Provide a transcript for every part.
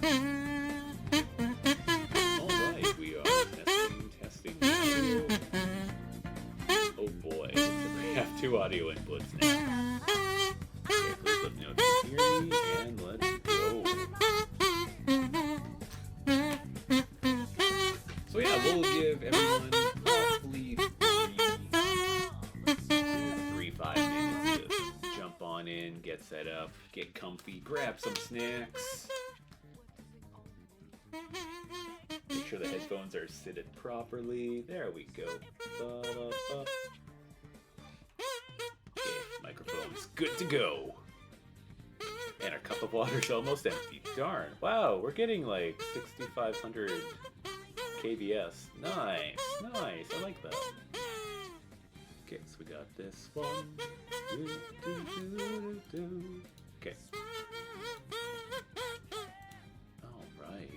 Alright, we are testing audio. Oh boy, looks like we have two audio inputs now. Okay, please let me know if you can hear me, and let's go. So yeah, we'll give everyone roughly 5 minutes to jump on in, get set up, get comfy, grab some snacks. Make sure the headphones are seated properly. There we go. Okay, microphone's good to go. And our cup of water's almost empty. Darn. Wow, we're getting like 6,500 kbs. Nice, nice. I like that. Okay, so we got this one. Okay. All right.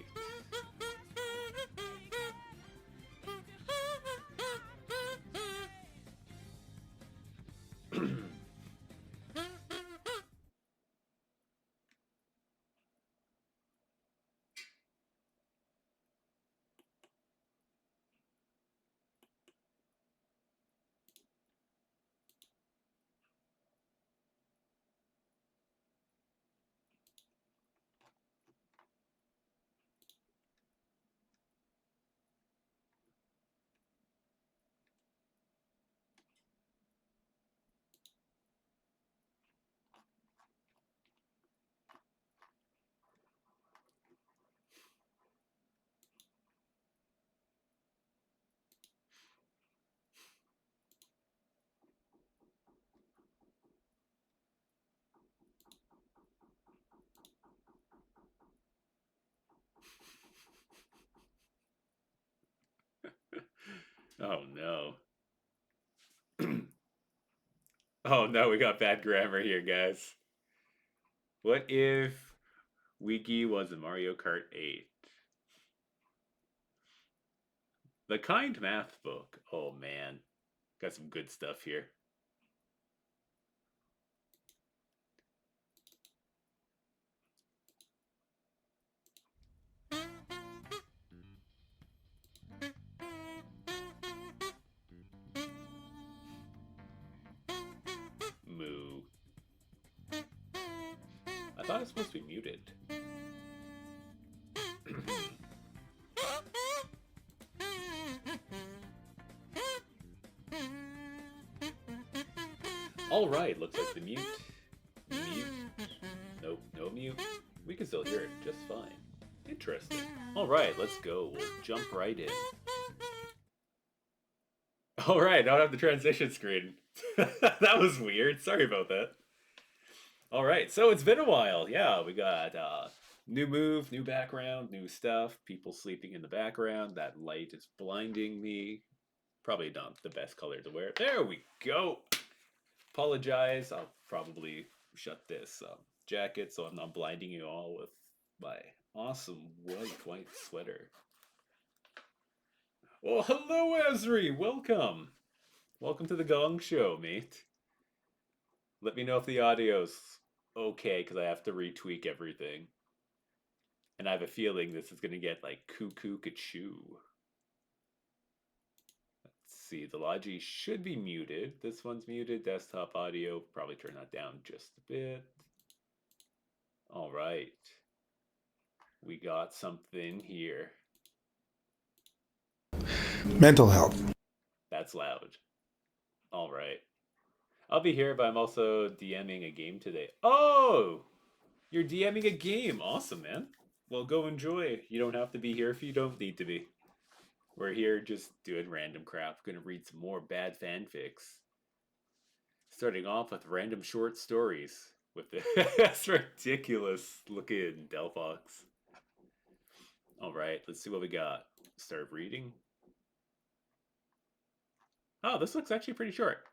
Oh no. Oh no, we got bad grammar here, guys. What if Wiki was a Mario Kart 8? The Kind Math book. Oh man. Got some good stuff here. Moo. I thought it was supposed to be muted. Alright, looks like the mute. Mute. Nope, no mute. We can still hear it just fine. Interesting. Alright, let's go. We'll jump right in. Alright, now I have the transition screen. That was weird. Sorry about that. Alright, so it's been a while. Yeah, we got new move, new background, new stuff. People sleeping in the background. That light is blinding me. Probably not the best color to wear. There we go. Apologize. I'll probably shut this jacket so I'm not blinding you all with my awesome white sweater. Well, hello, Ezri. Welcome. Welcome to the Gong Show, mate. Let me know if the audio's okay, because I have to retweak everything. And I have a feeling this is going to get like cuckoo-ka-choo. Let's see, the Logi should be muted. This one's muted. Desktop audio, probably turn that down just a bit. All right. We got something here. Mental health. That's loud. All right. I'll be here, but I'm also DMing a game today. Oh! You're DMing a game. Awesome, man. Well, go enjoy. You don't have to be here if you don't need to be. We're here just doing random crap. Gonna read some more bad fanfics. Starting off with random short stories with this ridiculous looking Delphox. Alright, let's see what we got. Start reading. Oh, this looks actually pretty short.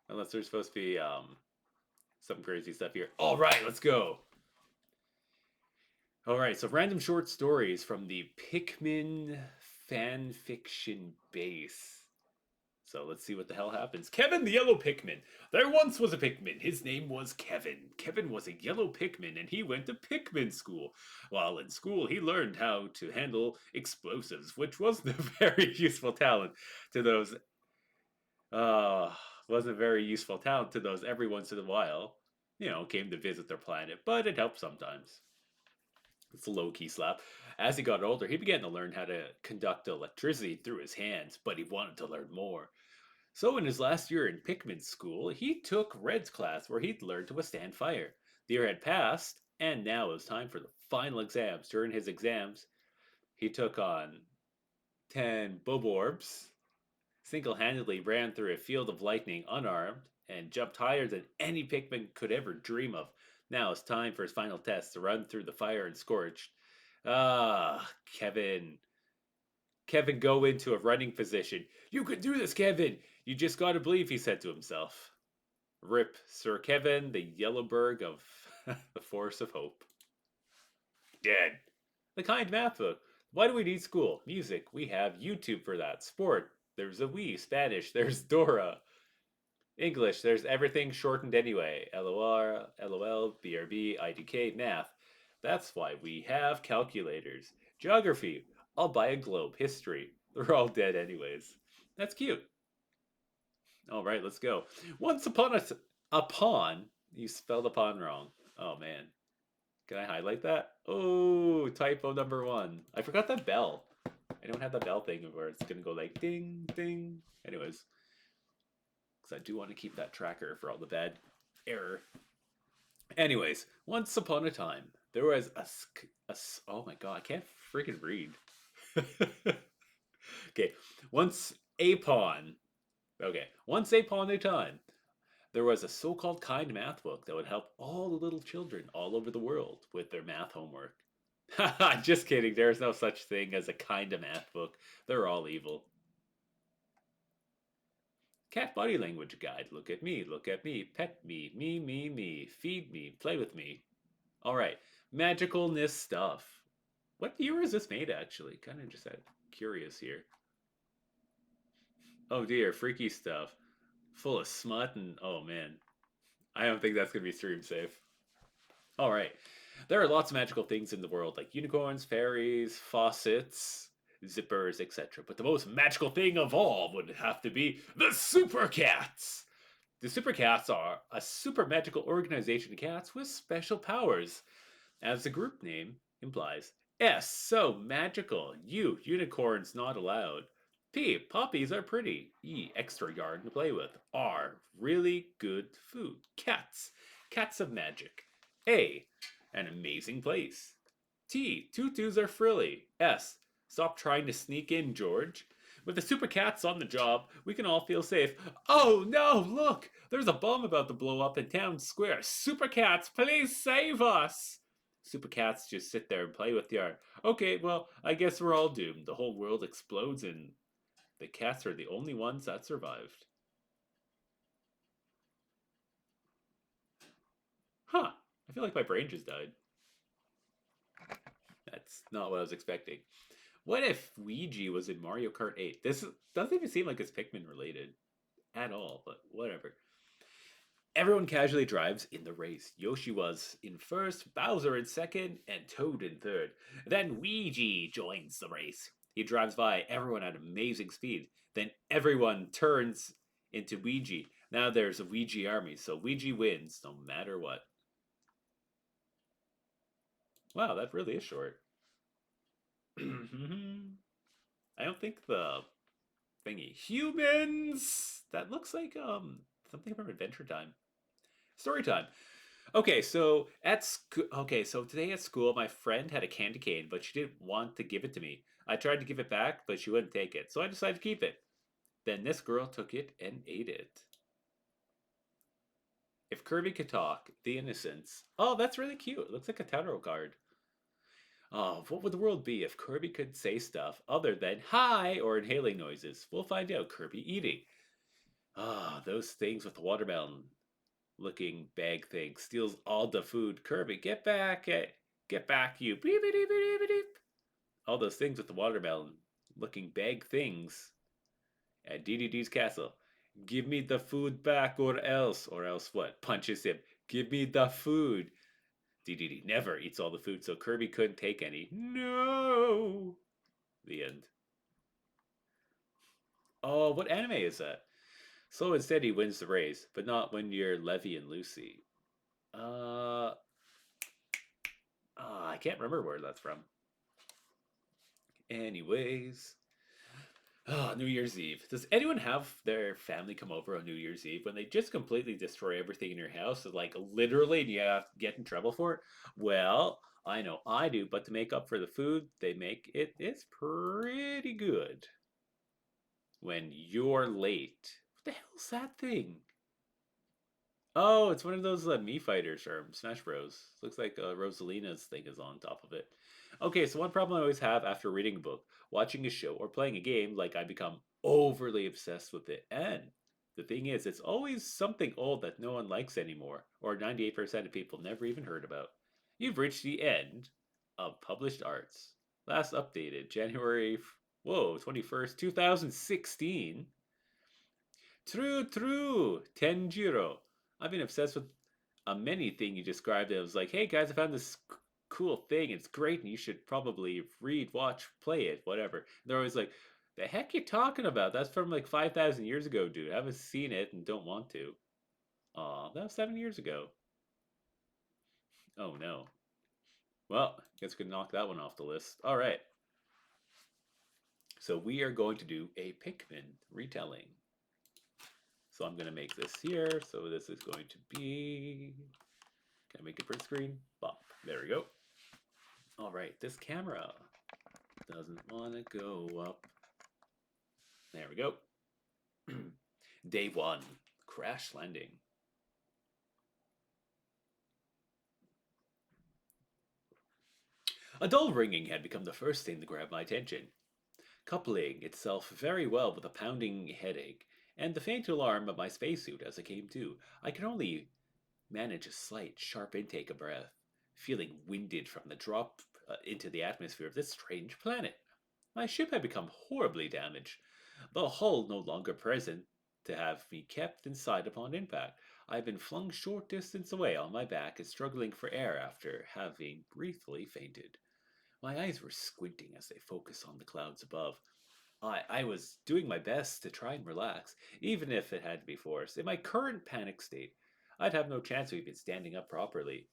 Unless there's supposed to be some crazy stuff here. Alright, let's go. Alright, so random short stories from the Pikmin fan fiction base. So let's see what the hell happens. Kevin the Yellow Pikmin. There once was a Pikmin. His name was Kevin. Kevin was a yellow Pikmin and he went to Pikmin school. While in school, he learned how to handle explosives, which wasn't a very useful talent to those. Wasn't a very useful talent to those every once in a while, came to visit their planet, but it helped sometimes. It's a low-key slap. As he got older, he began to learn how to conduct electricity through his hands, but he wanted to learn more. So in his last year in Pikmin school, he took Red's class where he'd learned to withstand fire. The year had passed, and now it was time for the final exams. During his exams, he took on 10 Boborbs, single-handedly ran through a field of lightning unarmed, and jumped higher than any Pikmin could ever dream of. Now it's time for his final test to run through the fire and scorched. Kevin. Kevin go into a running position. You can do this, Kevin! You just gotta believe, he said to himself. Rip Sir Kevin, the Yellowberg of the Force of Hope. Dead. The kind math book. Why do we need school? Music. We have YouTube for that. Sport. There's a Wii. Spanish. There's Dora. English. There's everything shortened anyway. LOR, LOL, BRB, IDK, math. That's why we have calculators. Geography. I'll buy a globe. History. They're all dead anyways. That's cute. All right, let's go. Once upon upon, you spelled upon wrong. Oh man. Can I highlight that? Oh, typo number 1. I forgot that bell. I don't have that bell thing where it's gonna go like ding, ding. Anyways, because I do want to keep that tracker for all the bad error. Anyways, once upon a time, there was oh my god, I can't freaking read. Okay, once upon a time, there was a so-called kind math book that would help all the little children all over the world with their math homework. Just kidding, there's no such thing as a kind of math book. They're all evil. Cat body language guide. Look at me, pet me, me, feed me, play with me. Alright, magicalness stuff. What year is this made, actually? Kind of just curious here. Oh dear, freaky stuff. Full of smut and, oh man. I don't think that's going to be stream safe. Alright, there are lots of magical things in the world, like unicorns, fairies, faucets, zippers, etc. But the most magical thing of all would have to be the Super Cats! The Super Cats are a super magical organization of cats with special powers. As the group name implies. S, so magical. U, unicorns not allowed. P, puppies are pretty. E, extra yarn to play with. R, really good food. Cats, cats of magic. A, an amazing place. T, tutus are frilly. S, stop trying to sneak in, George. With the Super Cats on the job, we can all feel safe. Oh no, look! There's a bomb about to blow up in town square. Super Cats, please save us! Super Cats just sit there and play with yarn. Okay, well, I guess we're all doomed. The whole world explodes and the cats are the only ones that survived. Huh. I feel like my brain just died. That's not what I was expecting. What if Ouija was in Mario Kart 8? This doesn't even seem like it's Pikmin related at all, but whatever. Everyone casually drives in the race. Yoshi was in first, Bowser in second, and Toad in third. Then Ouija joins the race. He drives by everyone at amazing speed. Then everyone turns into Ouija. Now there's a Ouija army, so Ouija wins no matter what. Wow, that really is short. I don't think the thingy. Humans! That looks like something from Adventure Time. Story time. Okay, so today at school, my friend had a candy cane, but she didn't want to give it to me. I tried to give it back, but she wouldn't take it, so I decided to keep it. Then this girl took it and ate it. If Kirby could talk, the innocence. Oh, that's really cute. It looks like a tarot card. Oh, what would the world be if Kirby could say stuff other than hi or inhaling noises? We'll find out. Kirby eating. Ah, those things with the watermelon looking bag thing steals all the food. Kirby, get back, you. Beep, beep, beep, beep, beep. All those things with the watermelon looking bag things at DDD's castle. Give me the food back or else. Or else what? Punches him. Give me the food. DDD never eats all the food, so Kirby couldn't take any. No! The end. Oh, what anime is that? So instead, he wins the race, but not when you're Levy and Lucy. Uh, I can't remember where that's from. Anyways, New Year's Eve. Does anyone have their family come over on New Year's Eve when they just completely destroy everything in your house? Like literally, and you have to get in trouble for it? Well, I know I do, but to make up for the food they make, it's pretty good. When you're late. What the hell's that thing? Oh, it's one of those Mii fighters from Smash Bros. Looks like Rosalina's thing is on top of it. Okay, so one problem I always have after reading a book, watching a show, or playing a game, like I become overly obsessed with it. And the thing is, it's always something old that no one likes anymore, or 98% of people never even heard about. You've reached the end of published arts. Last updated January, 21st, 2016. True, true. Tenjiro. I've been obsessed with a many thing you described. It was like, hey guys, I found this cool thing. It's great, and you should probably read, watch, play it, whatever. And they're always like, the heck you talking about? That's from like 5,000 years ago, dude. I haven't seen it and don't want to. Aw, that was 7 years ago. Oh no. Well, guess we can knock that one off the list. All right. So we are going to do a Pikmin retelling. So I'm going to make this here. So this is going to be... Can I make it print screen? Bop. There we go. All right, this camera doesn't want to go up. There we go. Day 1. Crash landing. A dull ringing had become the first thing to grab my attention, coupling itself very well with a pounding headache and the faint alarm of my spacesuit as I came to. I could only manage a slight, sharp intake of breath, feeling winded from the drop into the atmosphere of this strange planet. My ship had become horribly damaged, the hull no longer present to have me kept inside upon impact. I had been flung short distance away on my back and struggling for air after having briefly fainted. My eyes were squinting as they focused on the clouds above. I was doing my best to try and relax, even if it had to be forced. In my current panic state, I'd have no chance of even standing up properly.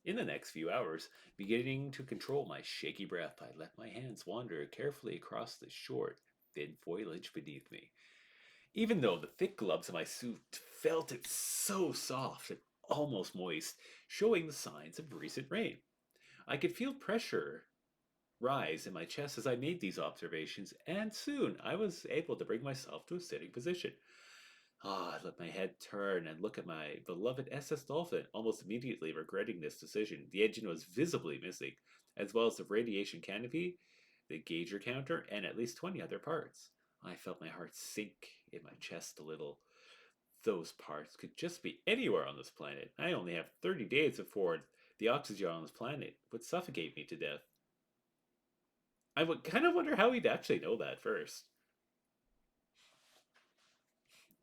In the next few hours, beginning to control my shaky breath, I let my hands wander carefully across the short, thin foliage beneath me. Even though the thick gloves of my suit felt it so soft and almost moist, showing the signs of recent rain. I could feel pressure rise in my chest as I made these observations, and soon I was able to bring myself to a sitting position. I let my head turn and look at my beloved SS Dolphin, almost immediately regretting this decision. The engine was visibly missing, as well as the radiation canopy, the gauger counter, and at least 20 other parts. I felt my heart sink in my chest a little. Those parts could just be anywhere on this planet. I only have 30 days before the oxygen on this planet would suffocate me to death. I would kind of wonder how he'd actually know that first.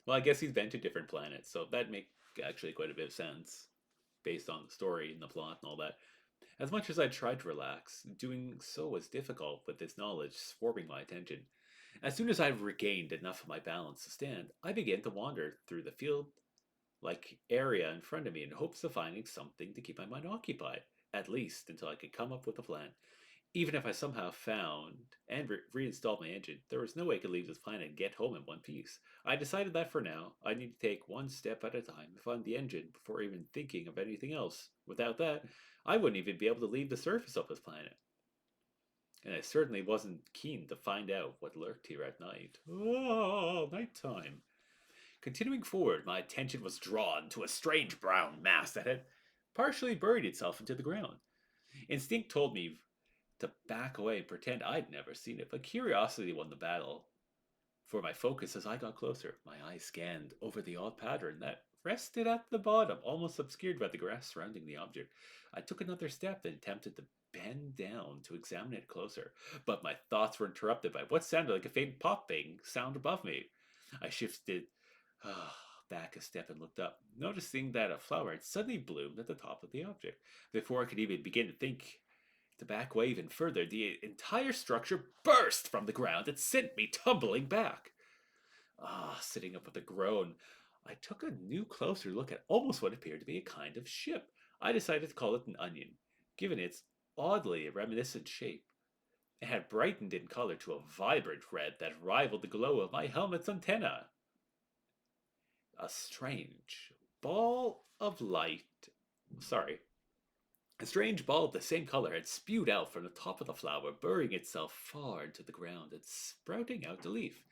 Well, I guess he's been to different planets, so that make actually quite a bit of sense based on the story and the plot and all that. As much as I tried to relax, doing so was difficult with this knowledge swarming my attention. As soon as I regained enough of my balance to stand, I began to wander through the field like area in front of me in hopes of finding something to keep my mind occupied, at least until I could come up with a plan. Even if I somehow found and reinstalled my engine, there was no way I could leave this planet and get home in one piece. I decided that for now, I need to take one step at a time to find the engine before even thinking of anything else. Without that, I wouldn't even be able to leave the surface of this planet. And I certainly wasn't keen to find out what lurked here at night. Oh, nighttime. Continuing forward, my attention was drawn to a strange brown mass that had partially buried itself into the ground. Instinct told me to back away and pretend I'd never seen it, but curiosity won the battle. For my focus as I got closer, my eyes scanned over the odd pattern that rested at the bottom, almost obscured by the grass surrounding the object. I took another step and attempted to bend down to examine it closer, but my thoughts were interrupted by what sounded like a faint popping sound above me. I shifted back a step and looked up, noticing that a flower had suddenly bloomed at the top of the object. Before I could even begin to think to back way even further, the entire structure burst from the ground and sent me tumbling back. Sitting up with a groan, I took a new closer look at almost what appeared to be a kind of ship. I decided to call it an onion, given its oddly reminiscent shape. It had brightened in color to a vibrant red that rivaled the glow of my helmet's antenna. A strange ball of light. Sorry. A strange ball of the same color had spewed out from the top of the flower, burying itself far into the ground and sprouting out the leaf.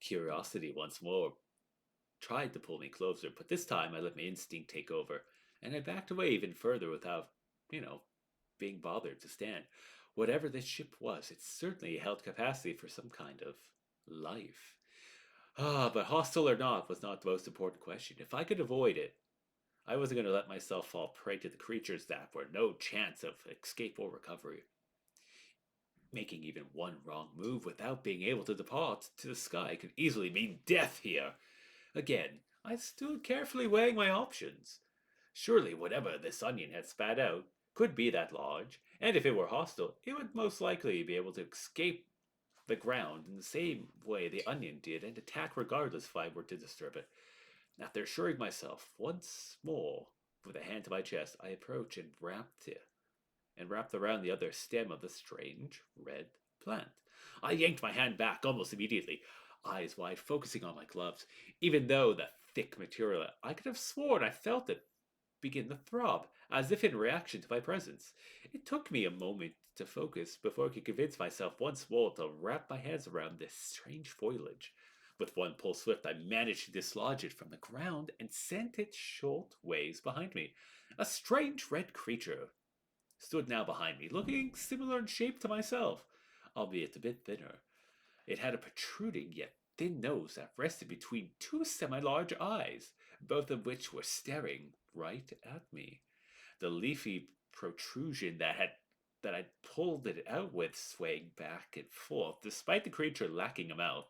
Curiosity once more tried to pull me closer, but this time I let my instinct take over, and I backed away even further without, you know, being bothered to stand. Whatever this ship was, it certainly held capacity for some kind of life. But hostile or not was not the most important question. If I could avoid it, I wasn't going to let myself fall prey to the creatures that were no chance of escape or recovery. Making even one wrong move without being able to depart to the sky could easily mean death here. Again, I stood carefully weighing my options. Surely whatever this onion had spat out could be that large, and if it were hostile, it would most likely be able to escape the ground in the same way the onion did and attack regardless if I were to disturb it. After assuring myself once more with a hand to my chest, I approached and wrapped around the other stem of the strange red plant. I yanked my hand back almost immediately, eyes wide, focusing on my gloves. Even though the thick material, I could have sworn I felt it begin to throb, as if in reaction to my presence. It took me a moment to focus before I could convince myself once more to wrap my hands around this strange foliage. With one pull swift, I managed to dislodge it from the ground and sent it short ways behind me. A strange red creature stood now behind me, looking similar in shape to myself, albeit a bit thinner. It had a protruding yet thin nose that rested between two semi-large eyes, both of which were staring right at me. The leafy protrusion that I'd pulled it out with swaying back and forth, despite the creature lacking a mouth.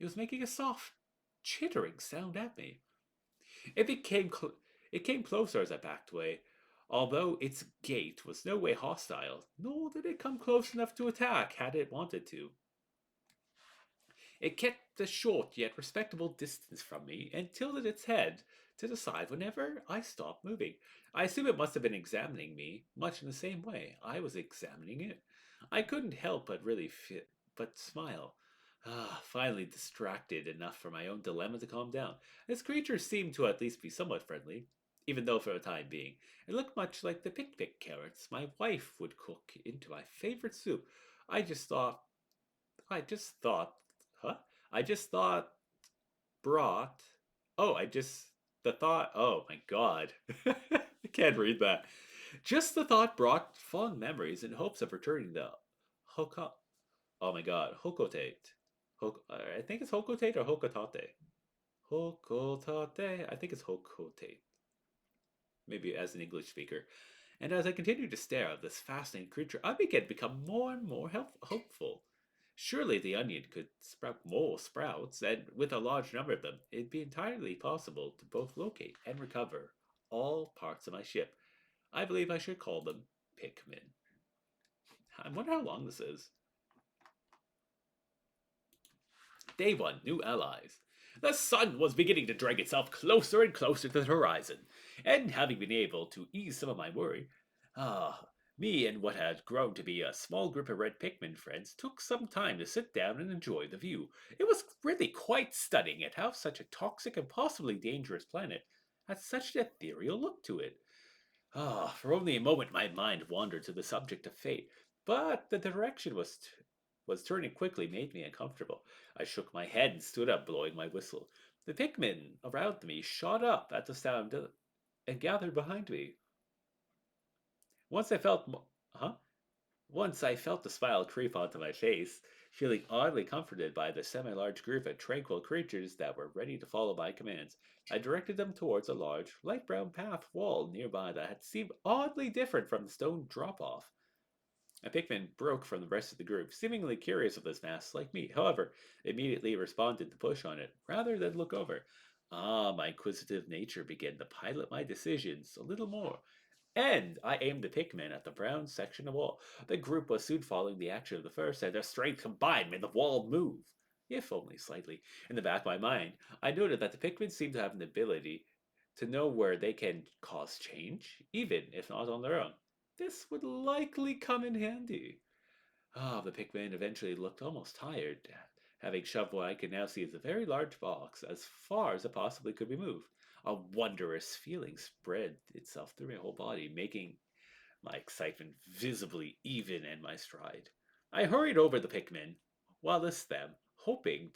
It was making a soft, chittering sound at me. It became it came closer as I backed away, although its gait was no way hostile, nor did it come close enough to attack had it wanted to. It kept a short yet respectable distance from me and tilted its head to the side whenever I stopped moving. I assume it must have been examining me, much in the same way I was examining it. I couldn't help but smile. Finally distracted enough for my own dilemma to calm down. This creature seemed to at least be somewhat friendly, even though for the time being it looked much like the pick carrots my wife would cook into my favorite soup. I just thought I just thought, huh? I just thought brought. Oh, I just, the thought, oh my god. I can't read that. Just the thought brought fond memories in hopes of returning the Hoka. Oh my god, Hokotate. I think it's Hokotate or Hokotate. Hokotate. I think it's Hokotate. Maybe as an English speaker. And as I continued to stare at this fascinating creature, I began to become more and more hopeful. Surely the onion could sprout more sprouts, and with a large number of them, it'd be entirely possible to both locate and recover all parts of my ship. I believe I should call them Pikmin. I wonder how long this is. Day 1, new allies. The sun was beginning to drag itself closer and closer to the horizon, and having been able to ease some of my worry, me and what had grown to be a small group of red Pikmin friends took some time to sit down and enjoy the view. It was really quite stunning at how such a toxic and possibly dangerous planet had such an ethereal look to it. For only a moment my mind wandered to the subject of fate, but the direction was turning quickly made me uncomfortable. I shook my head and stood up, blowing my whistle. The Pikmin around me shot up at the sound and gathered behind me. Once I felt, huh? Once I felt the smile creep onto my face, feeling oddly comforted by the semi-large group of tranquil creatures that were ready to follow my commands. I directed them towards a large, light brown path wall nearby that had seemed oddly different from the stone drop-off. A Pikmin broke from the rest of the group, seemingly curious of this mass like me. However, immediately responded to push on it, rather than look over. My inquisitive nature began to pilot my decisions a little more, and I aimed the Pikmin at the brown section of wall. The group was soon following the action of the first, and their strength combined made the wall move, if only slightly. In the back of my mind, I noted that the Pikmin seem to have an ability to know where they can cause change, even if not on their own. This would likely come in handy. The Pikmin eventually looked almost tired, having shoved what I could now see as a very large box as far as it possibly could be moved. A wondrous feeling spread itself through my whole body, making my excitement visibly even in my stride. I hurried over the Pikmin, while this them, hoping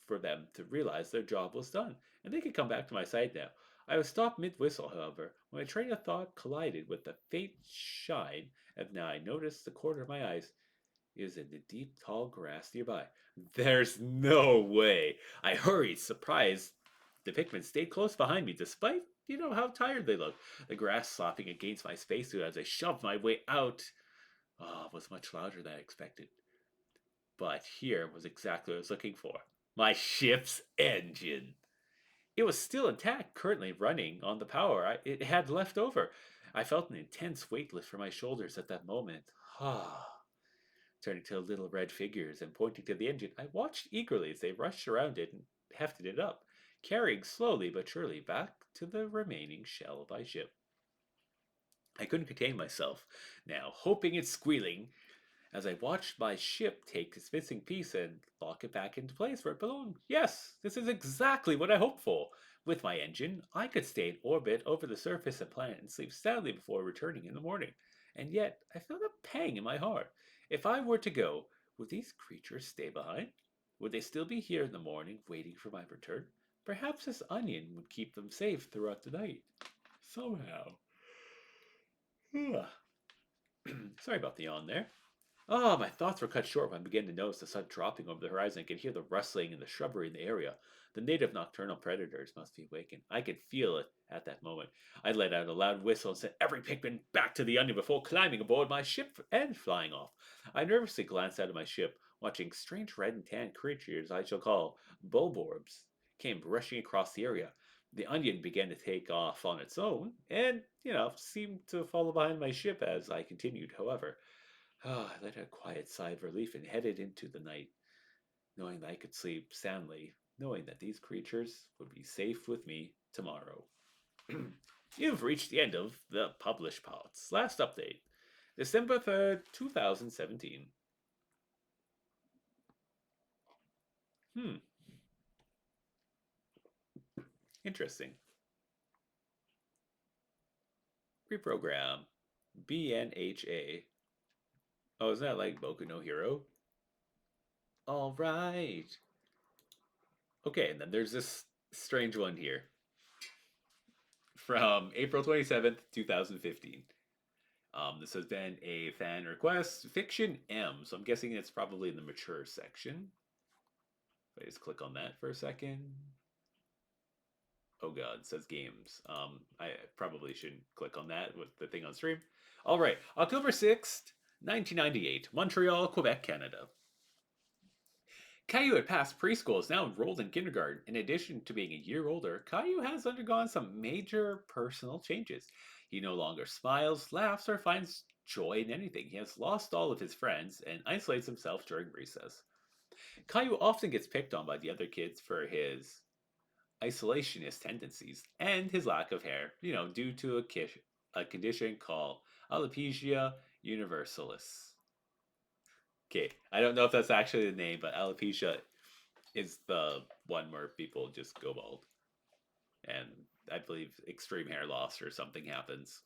for them to realize their job was done, and they could come back to my side now. I was stopped mid-whistle, however, when my train of thought collided with the faint shine, and now I noticed the corner of my eyes is in the deep, tall grass nearby. There's no way. I hurried, surprised. The Pikmin stayed close behind me, despite, how tired they looked. The grass slapping against my spacesuit as I shoved my way out was much louder than I expected. But here was exactly what I was looking for. My ship's engine. It was still intact, currently running on the power it had left over. I felt an intense weight lift from my shoulders at that moment. Turning to the little red figures and pointing to the engine, I watched eagerly as they rushed around it and hefted it up, carrying slowly but surely back to the remaining shell of my ship. I couldn't contain myself now, hoping and squealing as I watched my ship take its missing piece and lock it back into place where it belonged. Yes, this is exactly what I hoped for. With my engine, I could stay in orbit over the surface of the planet and sleep soundly before returning in the morning. And yet, I felt a pang in my heart. If I were to go, would these creatures stay behind? Would they still be here in the morning, waiting for my return? Perhaps this onion would keep them safe throughout the night. Somehow. Sorry about the yawn there. My thoughts were cut short when I began to notice the sun dropping over the horizon. I could hear the rustling in the shrubbery in the area. The native nocturnal predators must be awakened. I could feel it at that moment. I let out a loud whistle and sent every Pikmin back to the onion before climbing aboard my ship and flying off. I nervously glanced out of my ship, watching strange red and tan creatures I shall call bulborbs came rushing across the area. The onion began to take off on its own, and, seemed to follow behind my ship as I continued, however. I let out a quiet sigh of relief and headed into the night, knowing that I could sleep soundly, knowing that these creatures would be safe with me tomorrow. You've reached the end of the published parts. Last update, December 3rd, 2017. Hmm, interesting. Reprogram. BNHA. Oh, isn't that like Boku no Hero? All right. Okay, and then there's this strange one here from April 27th, 2015. This has been a fan request, Fiction M, so I'm guessing it's probably in the mature section. If I just click on that for a second. Oh god, it says games. I probably shouldn't click on that with the thing on stream. All right, October 6th, 1998, Montreal, Quebec, Canada. Caillou had passed preschool, is now enrolled in kindergarten. In addition to being a year older, Caillou has undergone some major personal changes. He no longer smiles, laughs, or finds joy in anything. He has lost all of his friends and isolates himself during recess. Caillou often gets picked on by the other kids for his isolationist tendencies and his lack of hair, due to a condition called alopecia universalis. Okay, I don't know if that's actually the name, but alopecia is the one where people just go bald. And I believe extreme hair loss or something happens.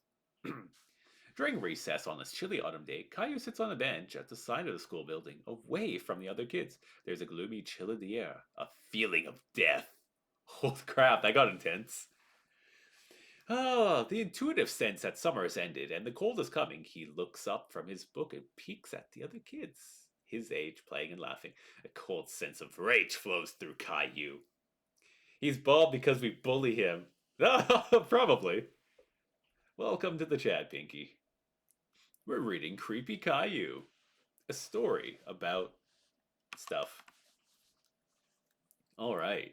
During recess on this chilly autumn day, Caillou sits on a bench at the side of the school building, away from the other kids. There's a gloomy chill in the air, a feeling of death. Holy crap, that got intense. The intuitive sense that summer has ended and the cold is coming. He looks up from his book and peeks at the other kids, his age, playing and laughing. A cold sense of rage flows through Caillou. He's bald because we bully him. Probably. Welcome to the chat, Pinky. We're reading Creepy Caillou, a story about stuff. All right.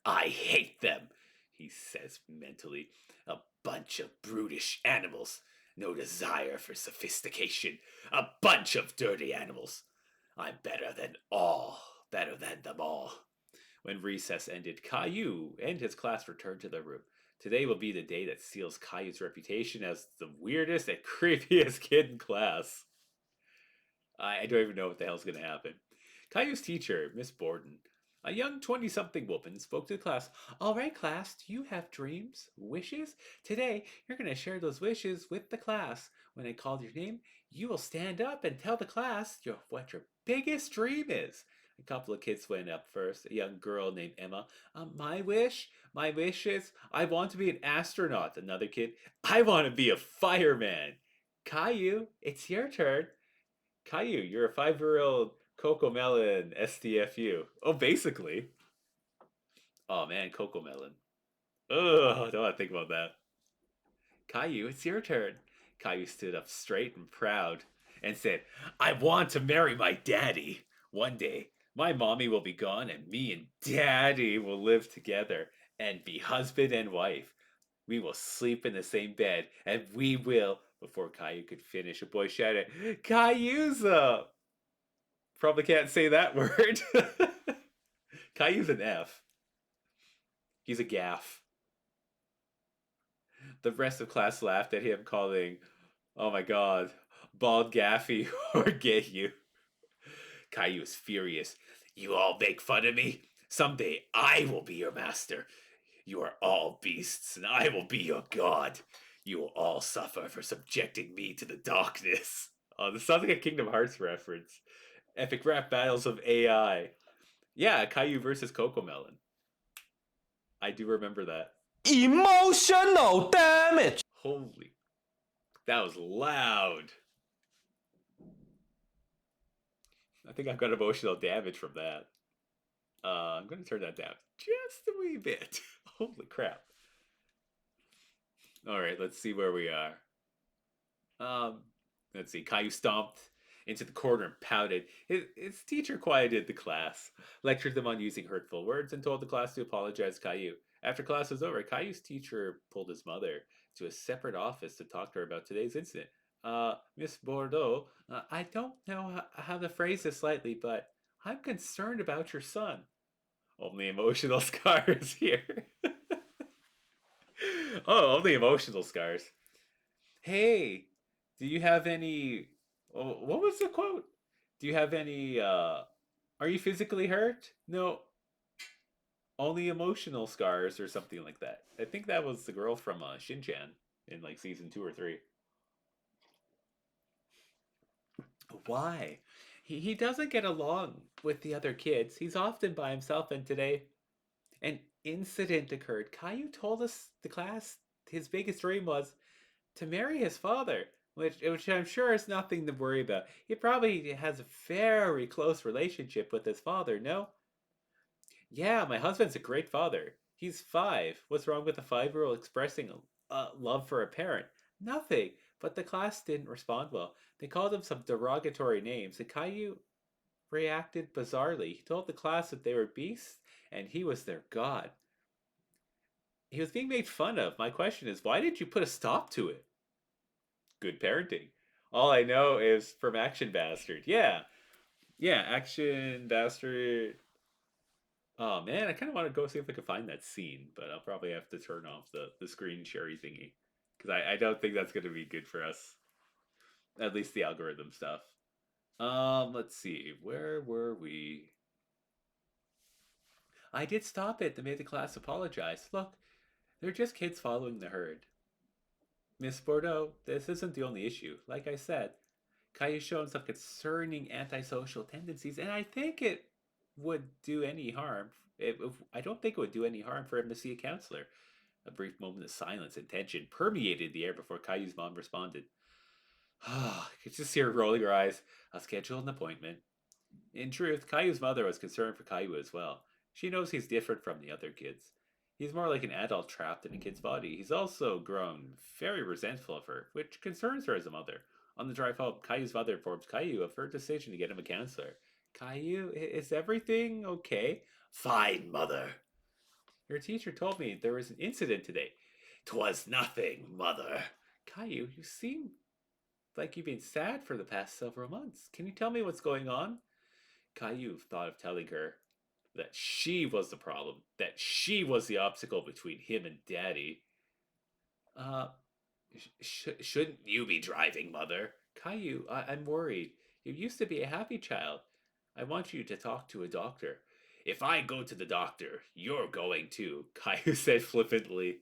I hate them, he says mentally. A bunch of brutish animals. No desire for sophistication. A bunch of dirty animals. I'm better than them all. When recess ended, Caillou and his class returned to their room. Today will be the day that seals Caillou's reputation as the weirdest and creepiest kid in class. I don't even know what the hell's going to happen. Caillou's teacher, Miss Borden, a young 20-something woman, spoke to the class. All right, class, do you have dreams, wishes? Today, you're going to share those wishes with the class. When I call your name, you will stand up and tell the class what your biggest dream is. A couple of kids went up first. A young girl named Emma. My wish is I want to be an astronaut. Another kid, I want to be a fireman. Caillou, it's your turn. Caillou, you're a 5-year-old Coco Melon STFU. Oh, basically. Oh man, Coco Melon. Ugh, I don't want to think about that. Caillou, it's your turn. Caillou stood up straight and proud and said, I want to marry my daddy. One day, my mommy will be gone and me and daddy will live together and be husband and wife. We will sleep in the same bed and we will. Before Caillou could finish, a boy shouted, Caillou's up! Probably can't say that word. Caillou's an F. He's a gaff. The rest of class laughed at him, calling, oh my god, bald gaffy or get you. Caillou is furious. You all make fun of me? Someday I will be your master. You are all beasts, and I will be your god. You will all suffer for subjecting me to the darkness. Oh, this sounds like a Kingdom Hearts reference. Epic rap battles of AI. Yeah, Caillou versus Cocomelon. I do remember that. Emotional damage. Holy, that was loud. I think I've got emotional damage from that. I'm going to turn that down just a wee bit. Holy crap. All right, let's see where we are. Let's see. Caillou stomped into the corner and pouted. His teacher quieted the class, lectured them on using hurtful words, and told the class to apologize to Caillou. After class was over, Caillou's teacher pulled his mother to a separate office to talk to her about today's incident. Miss Bordeaux, I don't know how to phrase this slightly, but I'm concerned about your son. Only emotional scars here. Oh, only emotional scars. Hey, do you have any. What was the quote? Do you have any. Are you physically hurt? No, only emotional scars or something like that. I think that was the girl from Shin-chan in like season 2 or 3. Why? He doesn't get along with the other kids. He's often by himself, and today an incident occurred. Caillou told us the class his biggest dream was to marry his father, which I'm sure is nothing to worry about. He probably has a very close relationship with his father, no? Yeah, my husband's a great father. He's 5. What's wrong with a 5-year-old expressing love for a parent? Nothing. But the class didn't respond well. They called him some derogatory names, and Caillou reacted bizarrely. He told the class that they were beasts and he was their god. He was being made fun of. My question is, why did you put a stop to it? Good parenting. All I know is from Action Bastard. Yeah. Yeah, Action Bastard. Oh man, I kind of want to go see if I can find that scene, but I'll probably have to turn off the screen sharing thingy. Because I don't think that's going to be good for us. At least the algorithm stuff. Let's see. Where were we? I did stop it. They made the class apologize. Look, they're just kids following the herd. Miss Bordeaux, this isn't the only issue. Like I said, Caillou's shown some concerning antisocial tendencies, and I think it would do any harm. I don't think it would do any harm for him to see a counselor. A brief moment of silence and tension permeated the air before Caillou's mom responded. I could just see her rolling her eyes. I'll schedule an appointment. In truth, Caillou's mother was concerned for Caillou as well. She knows he's different from the other kids. He's more like an adult trapped in a kid's body. He's also grown very resentful of her, which concerns her as a mother. On the drive home, Caillou's mother informs Caillou of her decision to get him a counselor. Caillou, is everything okay? Fine, mother. Your teacher told me there was an incident today. 'Twas nothing, mother. Caillou, you seem like you've been sad for the past several months. Can you tell me what's going on? Caillou thought of telling her that she was the problem, that she was the obstacle between him and Daddy. Uh, shouldn't you be driving, Mother? Caillou, I'm worried. You used to be a happy child. I want you to talk to a doctor. If I go to the doctor, you're going too, Caillou said flippantly.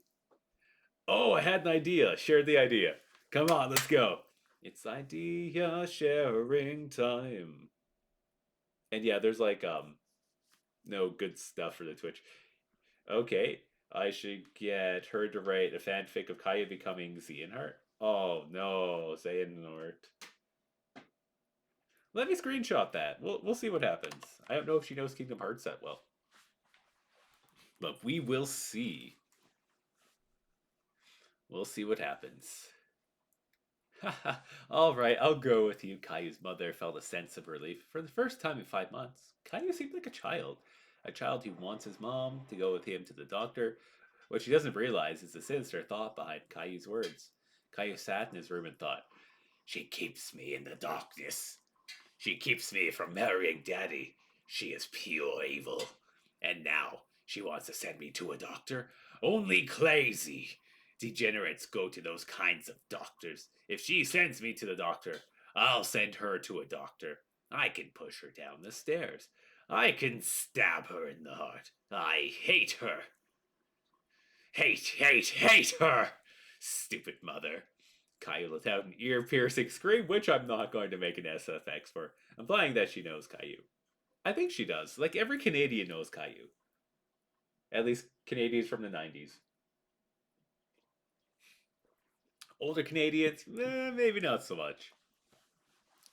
Oh, I had an idea. Share the idea. Come on, let's go. It's idea sharing time. And yeah, there's like no good stuff for the Twitch. Okay, I should get her to write a fanfic of Kaya becoming Xehanort. Oh no, Xehanort. Let me screenshot that. We'll see what happens. I don't know if she knows Kingdom Hearts that well. But we will see. We'll see what happens. Alright, I'll go with you. Caillou's mother felt a sense of relief. For the first time in 5 months, Caillou seemed like a child. A child who wants his mom to go with him to the doctor. What she doesn't realize is the sinister thought behind Caillou's words. Caillou sat in his room and thought, she keeps me in the darkness. She keeps me from marrying Daddy. She is pure evil. And now she wants to send me to a doctor? Only crazy degenerates go to those kinds of doctors. If she sends me to the doctor, I'll send her to a doctor. I can push her down the stairs. I can stab her in the heart. I hate her. Hate her! Stupid mother. Caillou let out an ear-piercing scream, which I'm not going to make an SFX for. I'm implying that she knows Caillou. I think she does. Like, every Canadian knows Caillou. At least Canadians from the 90s. Older Canadians, maybe not so much.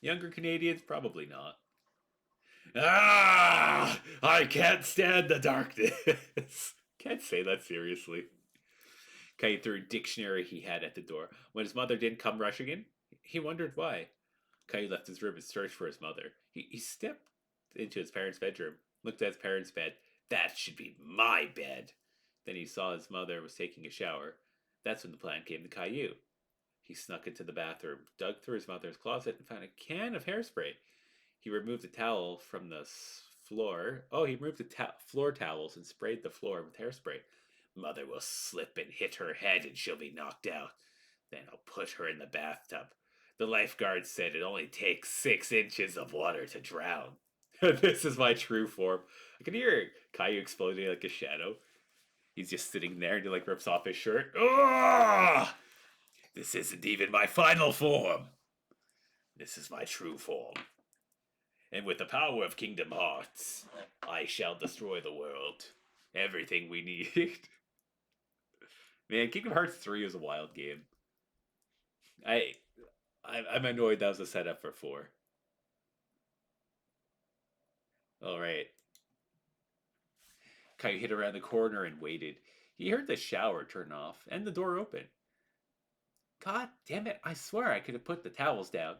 Younger Canadians, probably not. Ah! I can't stand the darkness. Can't say that seriously. Caillou threw a dictionary he had at the door. When his mother didn't come rushing in, he wondered why. Caillou left his room and searched for his mother. He stepped into his parents' bedroom, looked at his parents' bed. That should be my bed. Then he saw his mother was taking a shower. That's when the plan came to Caillou. He snuck into the bathroom, dug through his mother's closet, and found a can of hairspray. He removed the towel from the floor. Oh, he removed the floor towels and sprayed the floor with hairspray. Mother will slip and hit her head and she'll be knocked out. Then I'll put her in the bathtub. The lifeguard said it only takes 6 inches of water to drown. This is my true form. I can hear Caillou exploding like a shadow. He's just sitting there and he like rips off his shirt. Ah! This isn't even my final form. This is my true form. And with the power of Kingdom Hearts, I shall destroy the world. Everything we need. Man, Kingdom Hearts 3 is a wild game. I'm annoyed that was a setup for 4. Alright. Caillou hid around the corner and waited. He heard the shower turn off and the door open. God damn it, I swear I could have put the towels down.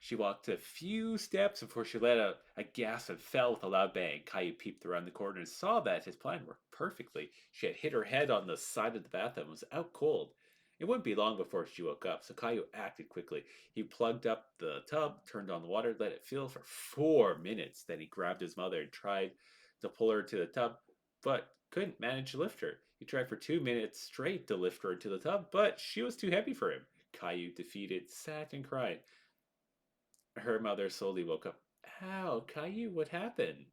She walked a few steps before she let out a gasp and fell with a loud bang. Caillou peeped around the corner and saw that his plan worked perfectly. She had hit her head on the side of the bathtub and was out cold. It wouldn't be long before she woke up, so Caillou acted quickly. He plugged up the tub, turned on the water, let it fill for 4 minutes. Then he grabbed his mother and tried to pull her to the tub, but couldn't manage to lift her. He tried for 2 minutes straight to lift her into the tub, but she was too heavy for him. Caillou, defeated, sat and cried. Her mother slowly woke up. Ow, Caillou, what happened?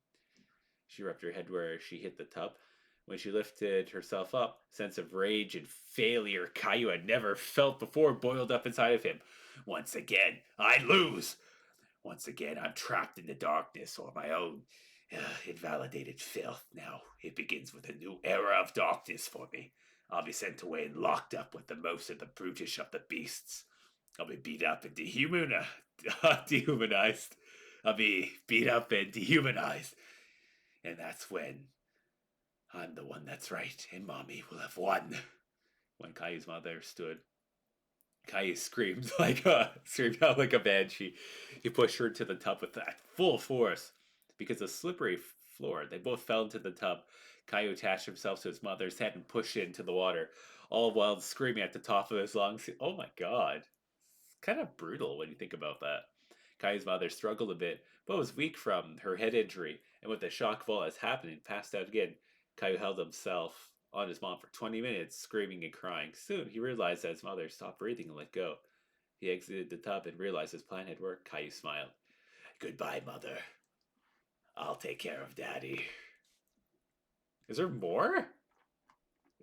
She rubbed her head where she hit the tub. When she lifted herself up, a sense of rage and failure Caillou had never felt before boiled up inside of him. Once again, I lose! Once again, I'm trapped in the darkness or my own invalidated filth. Now it begins with a new era of darkness for me. I'll be sent away and locked up with the most of the brutish of the beasts. I'll be beat up and dehumanized. I'll be beat up and dehumanized. And that's when I'm the one that's right and Mommy will have won. When Caillou's mother stood Caillou screamed screamed out like a banshee. He pushed her to the tub with that full force. Because of the slippery floor, they both fell into the tub. Caillou attached himself to his mother's head and pushed it into the water, all while screaming at the top of his lungs. Oh my god. It's kind of brutal when you think about that. Caillou's mother struggled a bit, but was weak from her head injury, and with the shock of all that's happening, passed out again. Caillou held himself on his mom for 20 minutes, screaming and crying. Soon, he realized that his mother stopped breathing and let go. He exited the tub and realized his plan had worked. Caillou smiled. Goodbye, mother. I'll take care of Daddy. Is there more?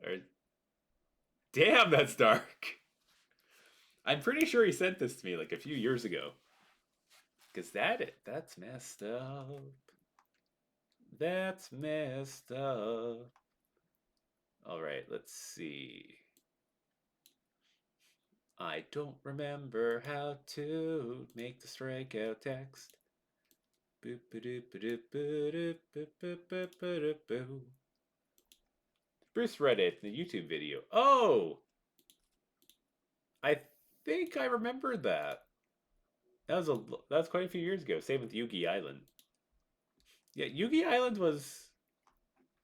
Or... Damn, that's dark. I'm pretty sure he sent this to me like a few years ago. Because that's messed up. That's messed up. Alright, let's see. I don't remember how to make the strikeout text. Bruce read it in the YouTube video. Oh! I think I remembered that. That was quite a few years ago. Same with Yugi Island. Yeah, Yugi Island was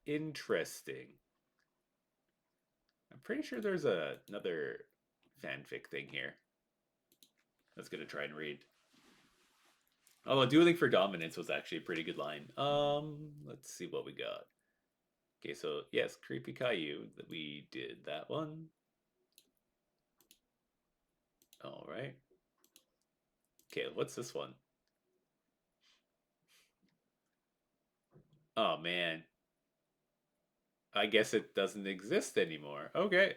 interesting. I'm pretty sure there's another fanfic thing here. I was gonna try and read. Although dueling for dominance was actually a pretty good line. Let's see what we got. Okay, so yes, Creepy Caillou. We did that one. All right. Okay, what's this one? Oh man. I guess it doesn't exist anymore. Okay.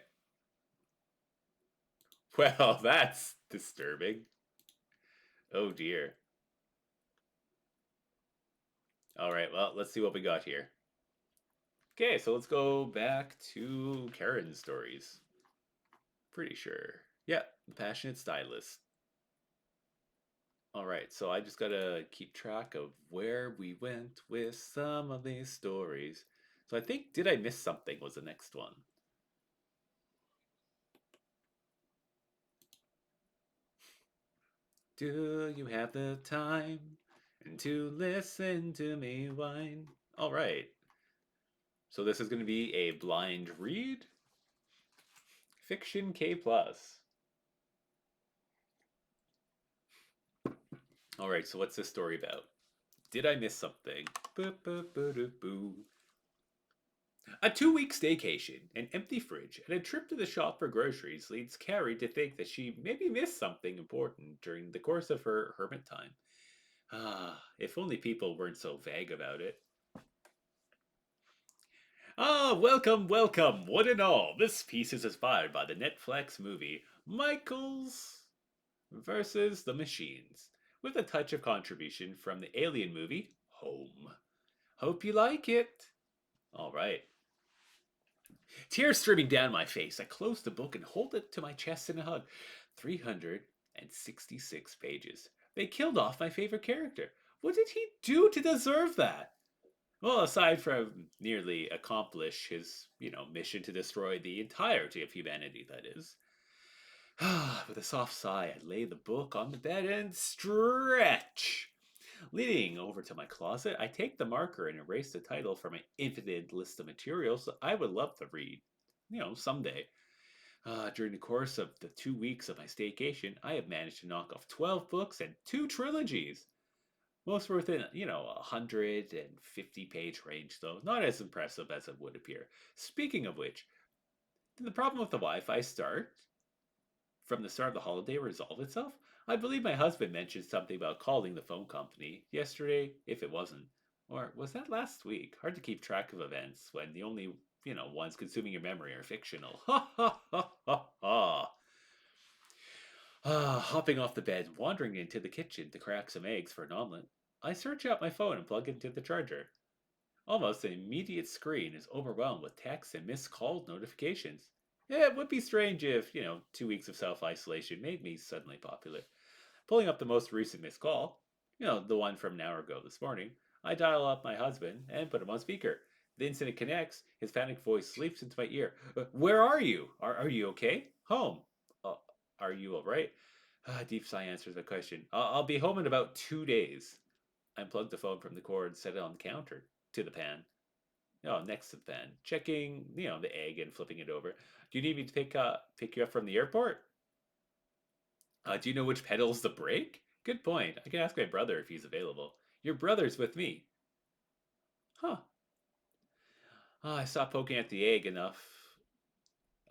Well, that's disturbing. Oh dear. Alright, well, let's see what we got here. Okay, so let's go back to Karen's stories. Pretty sure. Yeah, The Passionate Stylist. Alright, so I just gotta keep track of where we went with some of these stories. So I think Did I Miss Something was the next one. Do you have the time to listen to me whine? Alright. So this is going to be a blind read. Fiction K+. Alright, so what's this story about? Did I miss something? A 2-week staycation, an empty fridge, and a trip to the shop for groceries leads Carrie to think that she maybe missed something important during the course of her hermit time. Ah, if only people weren't so vague about it. Ah, welcome, welcome, one and all. This piece is inspired by the Netflix movie Michaels versus the Machines, with a touch of contribution from the Alien movie Home. Hope you like it. All right. Tears streaming down my face, I close the book and hold it to my chest in a hug. 366 pages. They killed off my favorite character. What did he do to deserve that? Well, aside from nearly accomplish his, mission to destroy the entirety of humanity, that is. With a soft sigh, I lay the book on the bed and stretch. Leaning over to my closet, I take the marker and erase the title from my infinite list of materials that I would love to read, someday. During the course of the 2 weeks of my staycation, I have managed to knock off 12 books and 2 trilogies. Most were within, 150-page range, though. Not as impressive as it would appear. Speaking of which, did the problem with the Wi-Fi from the start of the holiday resolve itself? I believe my husband mentioned something about calling the phone company yesterday, if it wasn't. Or was that last week? Hard to keep track of events when the only, ones consuming your memory are fictional. Ha ha ha ha ha. Hopping off the bed, wandering into the kitchen to crack some eggs for an omelet, I search out my phone and plug it into the charger. Almost an immediate screen is overwhelmed with texts and missed call notifications. It would be strange if, 2 weeks of self-isolation made me suddenly popular. Pulling up the most recent missed call, the one from an hour ago this morning, I dial up my husband and put him on speaker. The instant it connects, his panicked voice leaps into my ear. Where are you? Are you okay? Home. Are you alright? Deep sigh answers my question. I'll be home in about 2 days. I unplugged the phone from the cord and set it on the counter to the pan. Oh, next to the pan. Checking, the egg and flipping it over. Do you need me to pick you up from the airport? Do you know which pedal's the brake? Good point. I can ask my brother if he's available. Your brother's with me. Huh. I stopped poking at the egg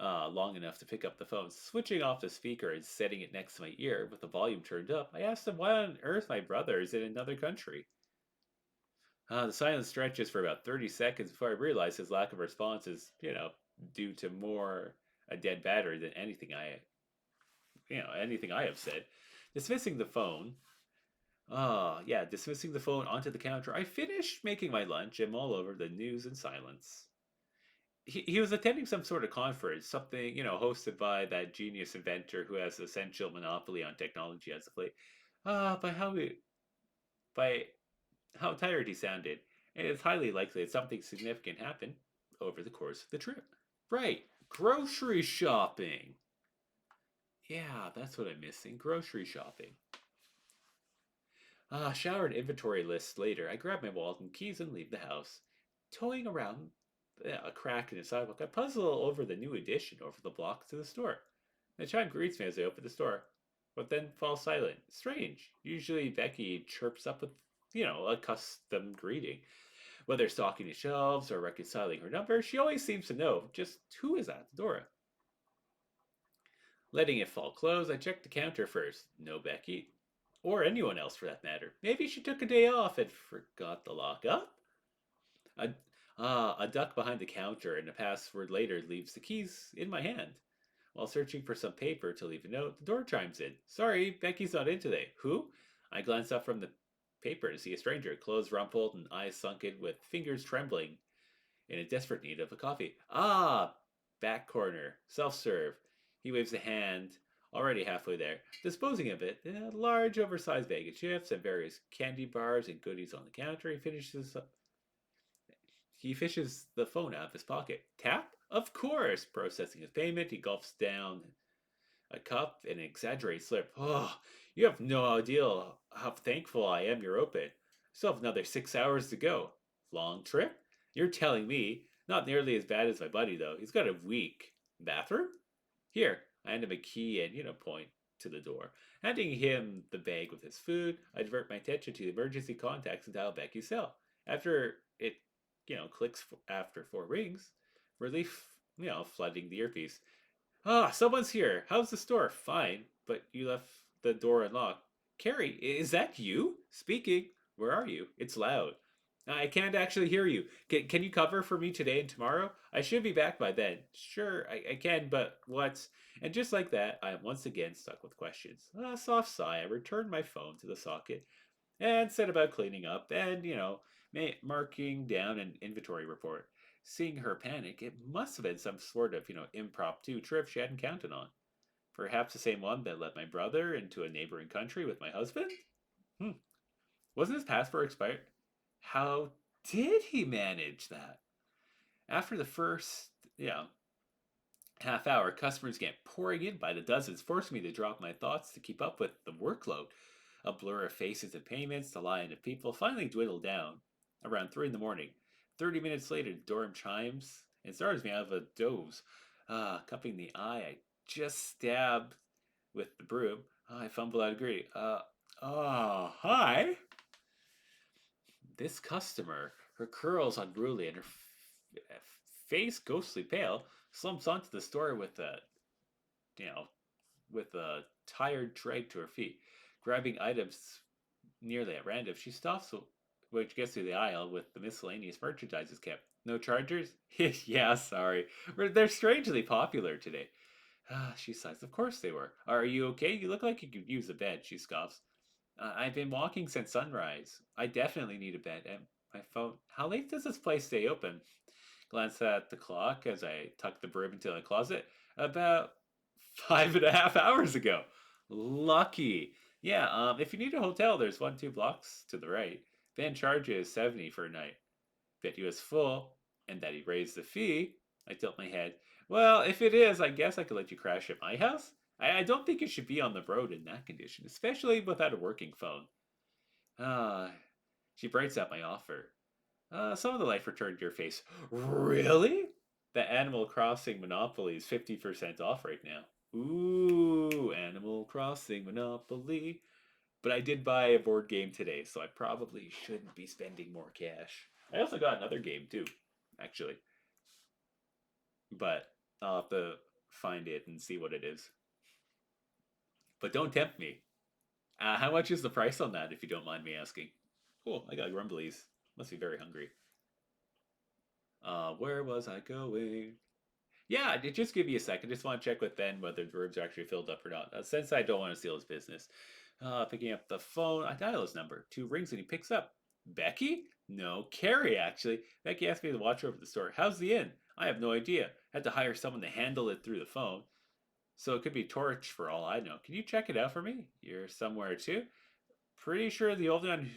long enough to pick up the phone. Switching off the speaker and setting it next to my ear with the volume turned up, I asked him why on earth my brother is in another country. The silence stretches for about 30 seconds before I realize his lack of response is, due to more a dead battery than anything I have said. Dismissing the phone, dismissing the phone onto the counter, I finished making my lunch and mull over the news in silence. He was attending some sort of conference, something, hosted by that genius inventor who has essential monopoly on technology as of late. By how tired he sounded, and it's highly likely that something significant happened over the course of the trip. Right, grocery shopping. Yeah, that's what I'm missing, grocery shopping. Shower and inventory lists later, I grab my wallet and keys and leave the house. Toying around a crack in the sidewalk, I puzzle over the new addition over the block to the store. The child greets me as I open the store, but then falls silent. Strange. Usually Becky chirps up with, a custom greeting. Whether stocking the shelves or reconciling her number, she always seems to know just who is at the door. Letting it fall closed, I check the counter first. No Becky. Or anyone else for that matter. Maybe she took a day off and forgot the lock up? A duck behind the counter and a password later leaves the keys in my hand. While searching for some paper to leave a note, the door chimes in. Sorry, Becky's not in today. Who? I glance up from the paper to see a stranger, clothes rumpled and eyes sunken with fingers trembling in a desperate need of a coffee. Back corner, self-serve. He waves a hand, already halfway there, disposing of it in a large oversized bag of chips and various candy bars and goodies on the counter. He fishes the phone out of his pocket. Tap? Of course! Processing his payment, he gulps down a cup and an exaggerated slurp. Oh, you have no idea how thankful I am you're open. Still have another 6 hours to go. Long trip? You're telling me. Not nearly as bad as my buddy, though. He's got a week. Bathroom? Here. I hand him a key and, point to the door. Handing him the bag with his food, I divert my attention to the emergency contacts and dial Becky's cell. After it, clicks after 4 rings, relief, flooding the earpiece. Someone's here. How's the store? Fine, but you left the door unlocked. Carrie, is that you? Speaking. Where are you? It's loud. I can't actually hear you. Can you cover for me today and tomorrow? I should be back by then. Sure, I can, but what? And just like that, I am once again stuck with questions. A soft sigh, I returned my phone to the socket and set about cleaning up and, marking down an inventory report. Seeing her panic, it must have been some sort of, impromptu trip she hadn't counted on. Perhaps the same one that led my brother into a neighboring country with my husband? Wasn't his passport expired? How did he manage that? After the first, half hour, customers began pouring in by the dozens, forcing me to drop my thoughts to keep up with the workload. A blur of faces and payments, the line of people finally dwindled down. Around 3 in the morning. 30 minutes later, the door chimes and starts me out of a doze. Cupping the eye, I just stabbed with the broom. I fumble out of greeting. Hi. This customer, her curls unruly and her face ghostly pale, slumps onto the store with a tired drag to her feet. Grabbing items nearly at random, she stops which gets through the aisle with the miscellaneous merchandise is kept. No chargers? Yeah, sorry. They're strangely popular today. She sighs. Of course they were. Are you okay? You look like you could use a bed, she scoffs. I've been walking since sunrise. I definitely need a bed. And my phone. How late does this place stay open? Glance at the clock as I tuck the broom into the closet. About 5.5 hours ago. Lucky. Yeah, if you need a hotel, there's 2 blocks to the right. Van charges 70 for a night. Bet he was full, and that he raised the fee. I tilt my head. Well, if it is, I guess I could let you crash at my house. I don't think it should be on the road in that condition, especially without a working phone. Ah, she brightens up my offer. Some of the life returned to your face. Really? The Animal Crossing Monopoly is 50% off right now. Ooh, Animal Crossing Monopoly. But I did buy a board game today, so I probably shouldn't be spending more cash. I also got another game too, actually. But I'll have to find it and see what it is. But don't tempt me. How much is the price on that, if you don't mind me asking? Cool, I got grumblies. Must be very hungry. Where was I going? Yeah, just give me a second. Just want to check with Ben whether the rooms are actually filled up or not. Since I don't want to steal his business. Picking up the phone, I dial his number. 2 rings and he picks up. Becky? No, Carrie, actually. Becky asked me to watch her over the store. How's the inn? I have no idea. Had to hire someone to handle it through the phone. So it could be Torch for all I know. Can you check it out for me? You're somewhere too? Pretty sure the only one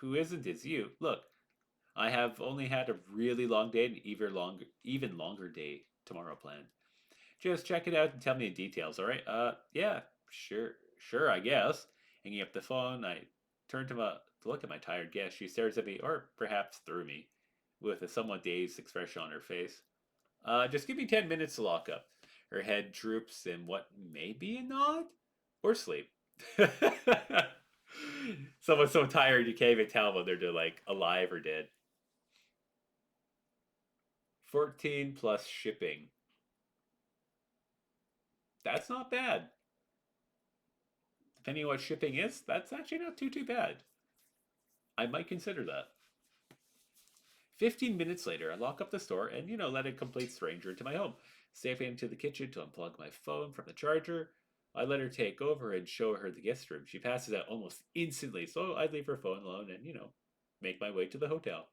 who isn't is you. Look, I have only had a really long day and even longer day tomorrow planned. Just check it out and tell me the details, alright? Yeah, sure, I guess. Hanging up the phone, I turn to look at my tired guest. She stares at me, or perhaps through me, with a somewhat dazed expression on her face. Just give me 10 minutes to lock up. Her head droops in what may be a nod? Or sleep. Someone's so tired you can't even tell whether they're like alive or dead. 14 plus shipping. That's not bad. Depending on what shipping is, that's actually not too bad. I might consider that. 15 minutes later, I lock up the store and, let a complete stranger into my home. Stepping into the kitchen to unplug my phone from the charger, I let her take over and show her the guest room. She passes out almost instantly, so I leave her phone alone and, make my way to the hotel.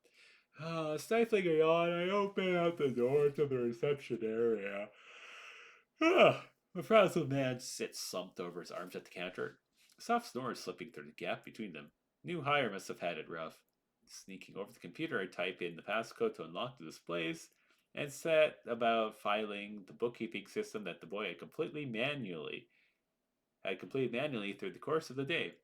Stifling a yawn, I open out the door to the reception area. The frazzled man sits slumped over his arms at the counter. Soft snores slipping through the gap between them. New hire must have had it rough. Sneaking over the computer, I type in the passcode to unlock the displays and set about filing the bookkeeping system that the boy had completed manually through the course of the day.